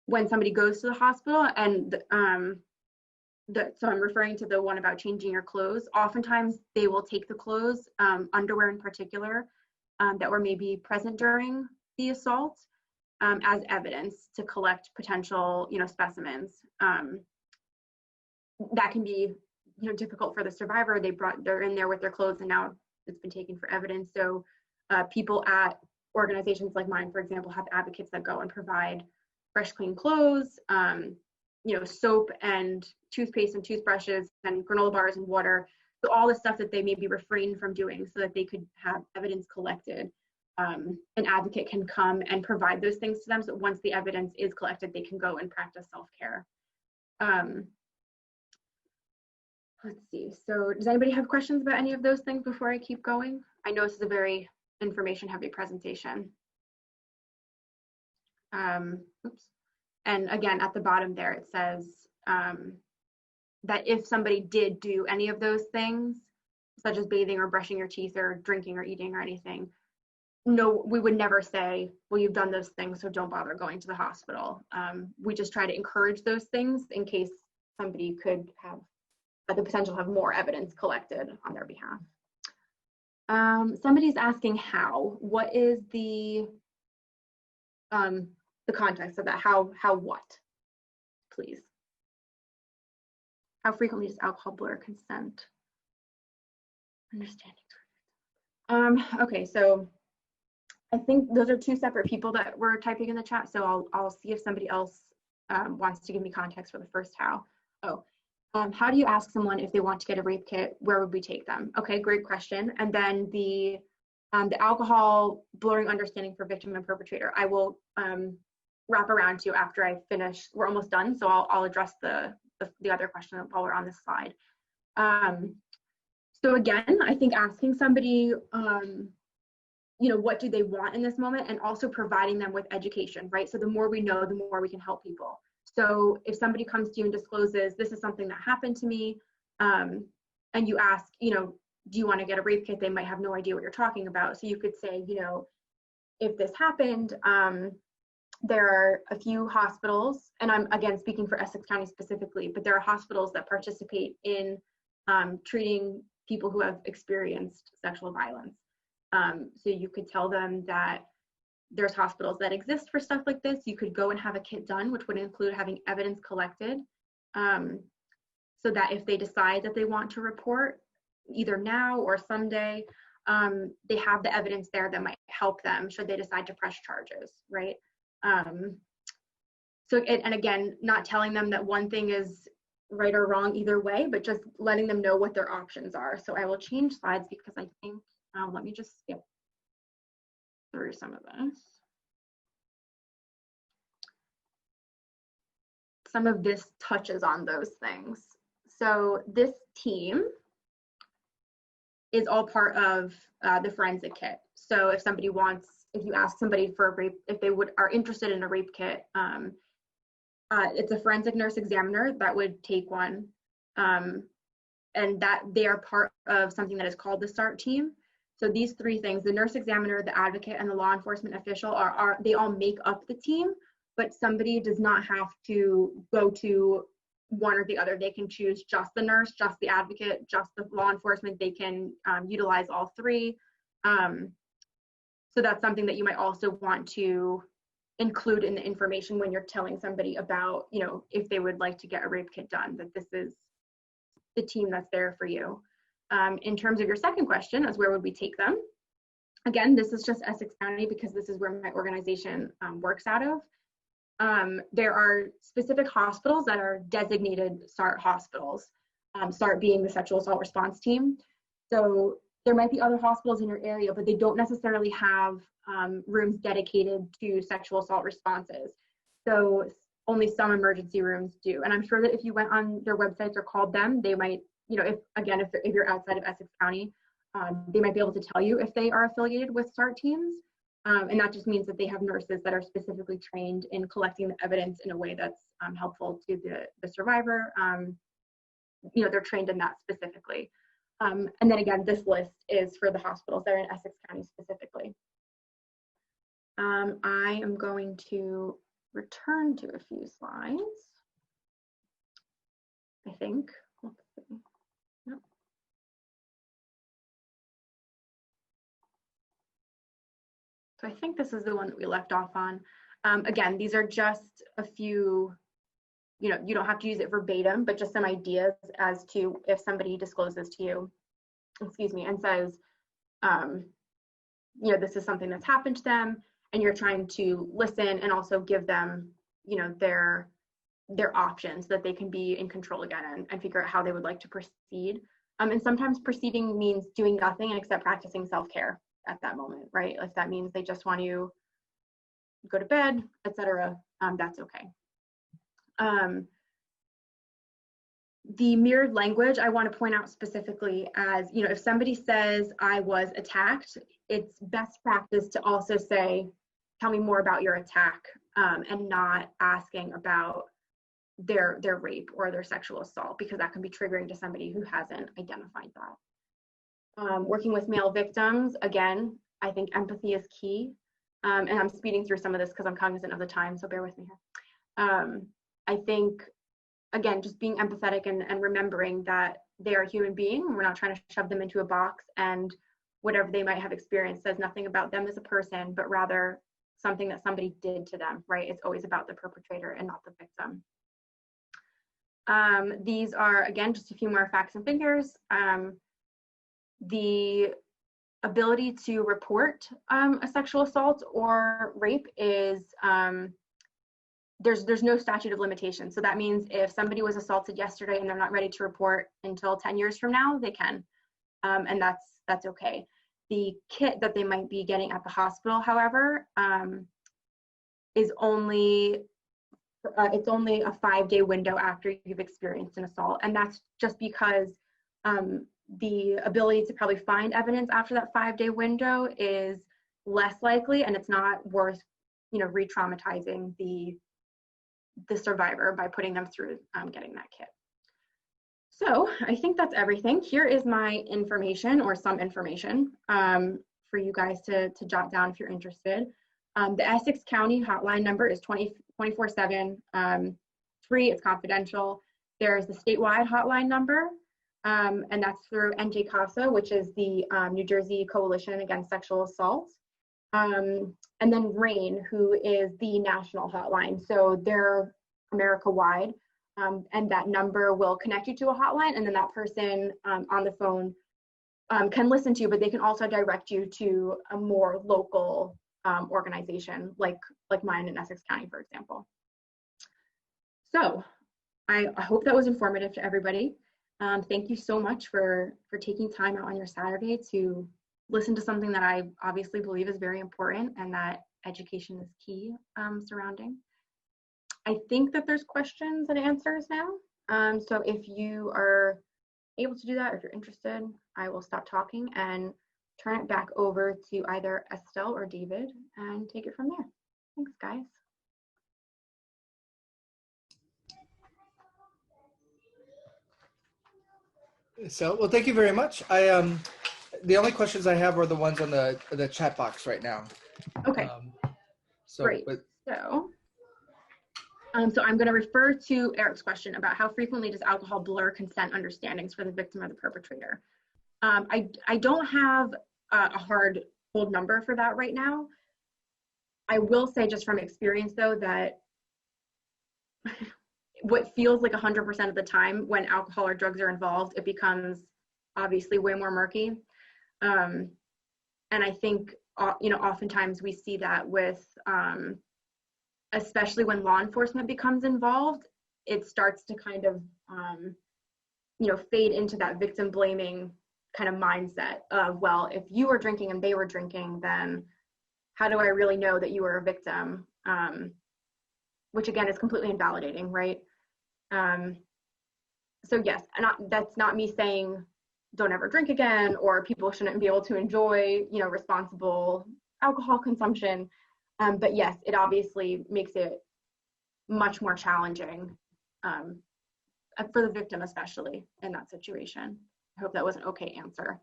When somebody goes to the hospital, and so I'm referring to the one about changing your clothes, oftentimes they will take the clothes, underwear in particular, that were maybe present during the assault, as evidence to collect potential, specimens. That can be, difficult for the survivor. They're in there with their clothes, and now it's been taken for evidence. So people at organizations like mine, for example, have advocates that go and provide fresh, clean clothes, soap and toothpaste and toothbrushes and granola bars and water. So all the stuff that they maybe refrain from doing so that they could have evidence collected. An advocate can come and provide those things to them. So once the evidence is collected, they can go and practice self-care. Let's see. So does anybody have questions about any of those things before I keep going? I know this is a very information-heavy presentation. Oops. And again, at the bottom there, it says that if somebody did do any of those things, such as bathing or brushing your teeth or drinking or eating or anything, no, we would never say, well, you've done those things, so don't bother going to the hospital. We just try to encourage those things in case somebody could have the potential to have more evidence collected on their behalf. Somebody's asking how. What is the context of that? How what, please? How frequently does alcohol blur consent? Understanding. Okay, so I think those are two separate people that were typing in the chat, so I'll see if somebody else wants to give me context for the first how. How do you ask someone if they want to get a rape kit? Where would we take them? Okay, great question. And then the alcohol blurring understanding for victim and perpetrator, I will wrap around to after I finish. We're almost done, so I'll address the other question while we're on this slide. So again, I think asking somebody, what do they want in this moment, and also providing them with education, right? So the more we know, the more we can help people. So if somebody comes to you and discloses, this is something that happened to me, and you ask, do you want to get a rape kit? They might have no idea what you're talking about. So you could say, if this happened, there are a few hospitals, and I'm again speaking for Essex County specifically, but there are hospitals that participate in treating people who have experienced sexual violence. So you could tell them that there's hospitals that exist for stuff like this. You could go and have a kit done, which would include having evidence collected, so that if they decide that they want to report, either now or someday, they have the evidence there that might help them should they decide to press charges, right? And again, not telling them that one thing is right or wrong either way, but just letting them know what their options are. So I will change slides because I think, let me just skip through some of this. Some of this touches on those things. So this team is all part of the forensic kit. So if somebody wants, if you ask somebody for a rape, if they are interested in a rape kit, it's a forensic nurse examiner that would take one, and that they are part of something that is called the START team. So these three things, the nurse examiner, the advocate, and the law enforcement official they all make up the team, but somebody does not have to go to one or the other. They can choose just the nurse, just the advocate, just the law enforcement. They can utilize all three. So that's something that you might also want to include in the information when you're telling somebody about, if they would like to get a rape kit done, that this is the team that's there for you. In terms of your second question, as where would we take them? Again, this is just Essex County because this is where my organization works out of. There are specific hospitals that are designated SART hospitals, SART being the sexual assault response team. So there might be other hospitals in your area, but they don't necessarily have rooms dedicated to sexual assault responses. So only some emergency rooms do. And I'm sure that if you went on their websites or called them, they might, if you're outside of Essex County, they might be able to tell you if they are affiliated with SART teams. And that just means that they have nurses that are specifically trained in collecting the evidence in a way that's helpful to the survivor. They're trained in that specifically. And then again, this list is for the hospitals that are in Essex County specifically. I am going to return to a few slides, I think. Let's see. Yep. So I think this is the one that we left off on. Again, these are just a few, you don't have to use it verbatim, but just some ideas as to if somebody discloses to you, and says, this is something that's happened to them, and you're trying to listen and also give them, their options so that they can be in control again and figure out how they would like to proceed. And sometimes proceeding means doing nothing except practicing self-care at that moment, right? If that means they just want to go to bed, etc., that's okay. The mirrored language, I want to point out specifically as, if somebody says I was attacked, it's best practice to also say, tell me more about your attack, and not asking about their rape or their sexual assault, because that can be triggering to somebody who hasn't identified that. Working with male victims, again, I think empathy is key. And I'm speeding through some of this because I'm cognizant of the time, so bear with me here. I think, again, just being empathetic and remembering that they are a human being. We're not trying to shove them into a box, and whatever they might have experienced says nothing about them as a person, but rather something that somebody did to them, right? It's always about the perpetrator and not the victim. These are, again, just a few more facts and figures. The ability to report a sexual assault or rape is, there's no statute of limitation. So that means if somebody was assaulted yesterday and they're not ready to report until 10 years from now, they can, and that's okay. The kit that they might be getting at the hospital, however, is only, it's only a 5-day window after you've experienced an assault. And that's just because the ability to probably find evidence after that 5-day window is less likely, and it's not worth, re-traumatizing the survivor by putting them through getting that kit. So I think that's everything. Here is my information, or some information, for you guys to jot down if you're interested. The Essex County hotline number is 24/7, free, it's confidential. There's the statewide hotline number, and that's through NJCASA, which is the New Jersey Coalition Against Sexual Assault. And then RAIN, who is the national hotline. So they're America-wide, and that number will connect you to a hotline, and then that person on the phone can listen to you, but they can also direct you to a more local organization like mine in Essex County, for example. So I hope that was informative to everybody. Thank you so much for taking time out on your Saturday to listen to something that I obviously believe is very important and that education is key surrounding. I think that there's questions and answers now. So if you are able to do that, or if you're interested, I will stop talking and turn it back over to either Estelle or David and take it from there. Thanks, guys. So, well, thank you very much. The only questions I have are the ones on the chat box right now. Okay. Great. So I'm going to refer to Eric's question about how frequently does alcohol blur consent understandings for the victim or the perpetrator. I don't have a hard hold number for that right now. I will say, just from experience though, that what feels like 100% of the time when alcohol or drugs are involved, it becomes obviously way more murky. And I think, oftentimes we see that with, especially when law enforcement becomes involved, it starts to kind of, fade into that victim blaming kind of mindset of, well, if you were drinking and they were drinking, then how do I really know that you were a victim? Which again is completely invalidating, right? So yes, that's not me saying don't ever drink again, or people shouldn't be able to enjoy, responsible alcohol consumption. But yes, it obviously makes it much more challenging for the victim, especially in that situation. I hope that was an okay answer.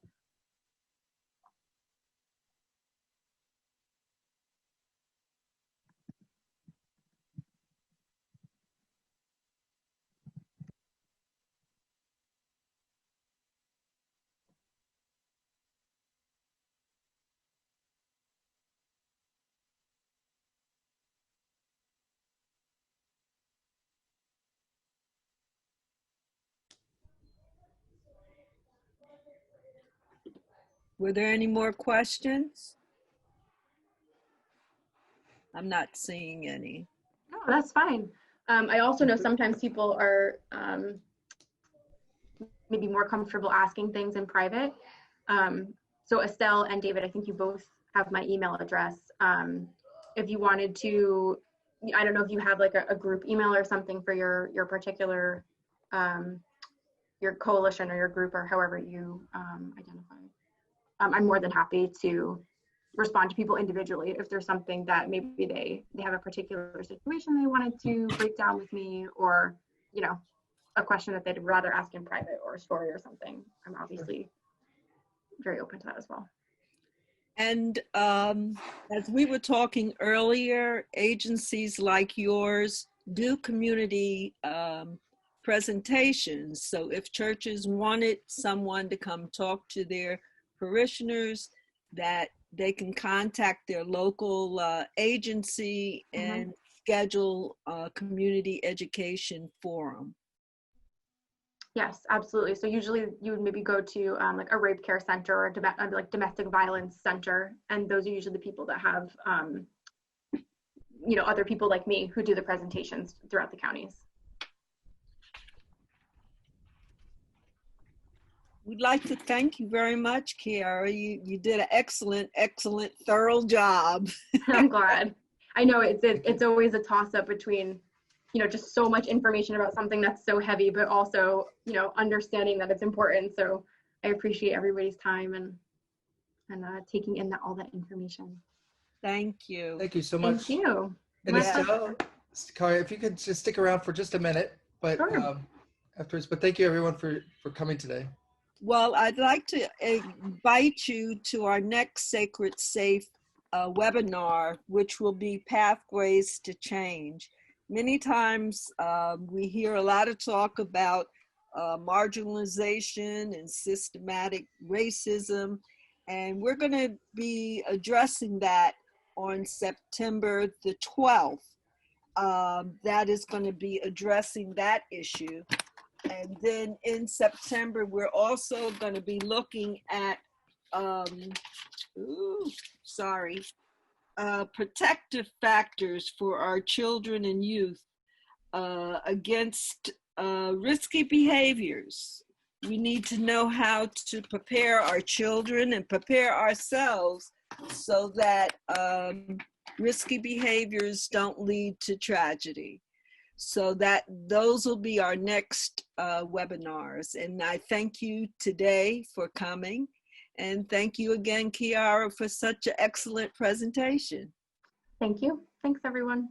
Were there any more questions? I'm not seeing any. No, that's fine. I also know sometimes people are maybe more comfortable asking things in private. So Estelle and David, I think you both have my email address. If you wanted to, I don't know if you have like a group email or something for your particular, your coalition or your group, or however you identify. I'm more than happy to respond to people individually if there's something that maybe they have a particular situation they wanted to break down with me, or a question that they'd rather ask in private, or a story or something. I'm obviously very open to that as well. And as we were talking earlier, agencies like yours do community presentations. So if churches wanted someone to come talk to their parishioners, that they can contact their local agency and schedule a community education forum. Yes, absolutely. So usually you would maybe go to like a rape care center or like domestic violence center, and those are usually the people that have you know, other people like me who do the presentations throughout the counties. We'd like to thank you very much, Kiara. You did an excellent, thorough job. I'm glad. I know it's always a toss-up between, you know, just so much information about something that's so heavy, but also, you know, understanding that it's important. So I appreciate everybody's time and taking in all that information. Thank you. Thank you so much. Thank you. And My Estelle, Kari, if you could just stick around for just a minute, but Sure. afterwards. But thank you everyone for coming today. Well, I'd like to invite you to our next Sacred Safe webinar, which will be Pathways to Change. Many times we hear a lot of talk about marginalization and systematic racism, and we're going to be addressing that on September the 12th. That is going to be addressing that issue. And then in September, we're also going to be looking at, protective factors for our children and youth against risky behaviors. We need to know how to prepare our children and prepare ourselves so that risky behaviors don't lead to tragedy. So that those will be our next webinars. And I thank you today for coming. And thank you again, Kiara, for such an excellent presentation. Thank you. Thanks, everyone.